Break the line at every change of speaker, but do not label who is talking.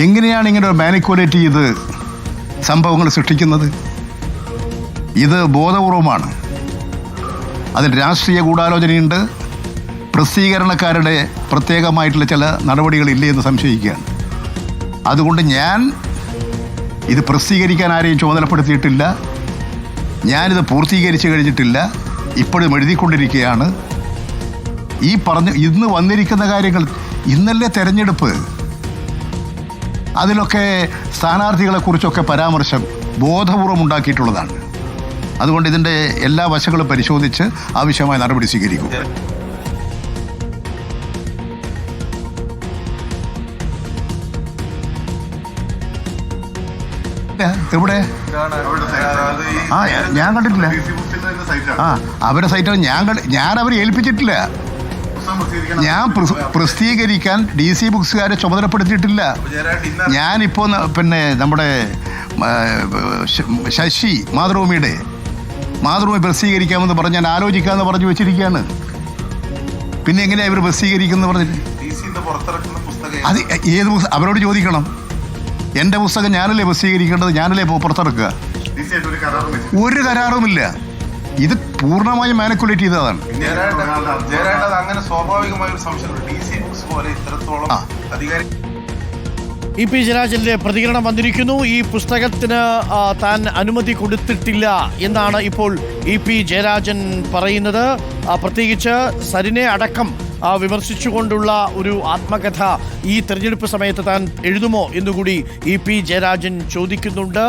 എങ്ങനെയാണ് ഇങ്ങനെ ഒരു മാനിക്കുലേറ്റ് ചെയ്ത് സംഭവങ്ങൾ സൃഷ്ടിക്കുന്നത്? ഇത് ബോധപൂർവമാണ്. അതിൽ രാഷ്ട്രീയ ഗൂഢാലോചനയുണ്ട്. പ്രസിദ്ധീകരണക്കാരുടെ പ്രത്യേകമായിട്ടുള്ള ചില നടപടികളില്ലേ എന്ന് സംശയിക്കുകയാണ്. അതുകൊണ്ട് ഞാൻ ഇത് പ്രസിദ്ധീകരിക്കാൻ ആരെയും ചുമതലപ്പെടുത്തിയിട്ടില്ല. ഞാനിത് പൂർത്തീകരിച്ച് കഴിഞ്ഞിട്ടില്ല. ഇപ്പോഴും എഴുതിക്കൊണ്ടിരിക്കുകയാണ്. ഇന്ന് വന്നിരിക്കുന്ന കാര്യങ്ങൾ, ഇന്നല്ലേ തെരഞ്ഞെടുപ്പ്, അതിലൊക്കെ സ്ഥാനാർത്ഥികളെക്കുറിച്ചൊക്കെ പരാമർശം ബോധപൂർവം ഉണ്ടാക്കിയിട്ടുള്ളതാണ്. അതുകൊണ്ട് ഇതിൻ്റെ എല്ലാ വശങ്ങളും പരിശോധിച്ച് ആവശ്യമായ നടപടി സ്വീകരിക്കും. എവിടെ? ഞാൻ കണ്ടിട്ടില്ല. അവരുടെ സൈറ്റാണ്. ഞാൻ അവരെ ഏൽപ്പിച്ചിട്ടില്ല. ഞാൻ പ്രസിദ്ധീകരിക്കാൻ DC ബുക്സുകാരെ ചുമതലപ്പെടുത്തിയിട്ടില്ല. ഞാനിപ്പോൾ പിന്നെ നമ്മുടെ ശശി മാതൃഭൂമി പ്രസിദ്ധീകരിക്കാമെന്ന് പറഞ്ഞ് ഞാൻ ആലോചിക്കാമെന്ന് പറഞ്ഞു വെച്ചിരിക്കുകയാണ്. പിന്നെ എങ്ങനെയാണ് ഇവർ പ്രസിദ്ധീകരിക്കുന്നത് പറഞ്ഞിട്ട്? അത് ഏത് പുസ്തകം അവരോട് ചോദിക്കണം. എൻ്റെ പുസ്തകം ഞാനല്ലേ പ്രസിദ്ധീകരിക്കേണ്ടത്, ഞാനല്ലേ പുറത്തിറക്കുക. ഒരു കരാറുമില്ല. ഇത് പൂർണ്ണമായും മാനിക്കുലേറ്റ് ചെയ്തതാണ്.
അങ്ങനെ സ്വാഭാവികമായ ഒരു സംശയം DC ബുക്സ് പോലെ ഇത്രത്തോളം അധികാരി
EP ജയരാജന്റെ പ്രതികരണം വന്നിരിക്കുന്നു. ഈ പുസ്തകത്തിന് താൻ അനുമതി കൊടുത്തിട്ടില്ല എന്നാണ് ഇപ്പോൾ EP ജയരാജൻ പറയുന്നത്. പ്രത്യേകിച്ച് സരിനെ അടക്കം വിമർശിച്ചുകൊണ്ടുള്ള ഒരു ആത്മകഥ ഈ തെരഞ്ഞെടുപ്പ് സമയത്ത് താൻ എഴുതുമോ എന്നുകൂടി EP ജയരാജൻ ചോദിക്കുന്നുണ്ട്.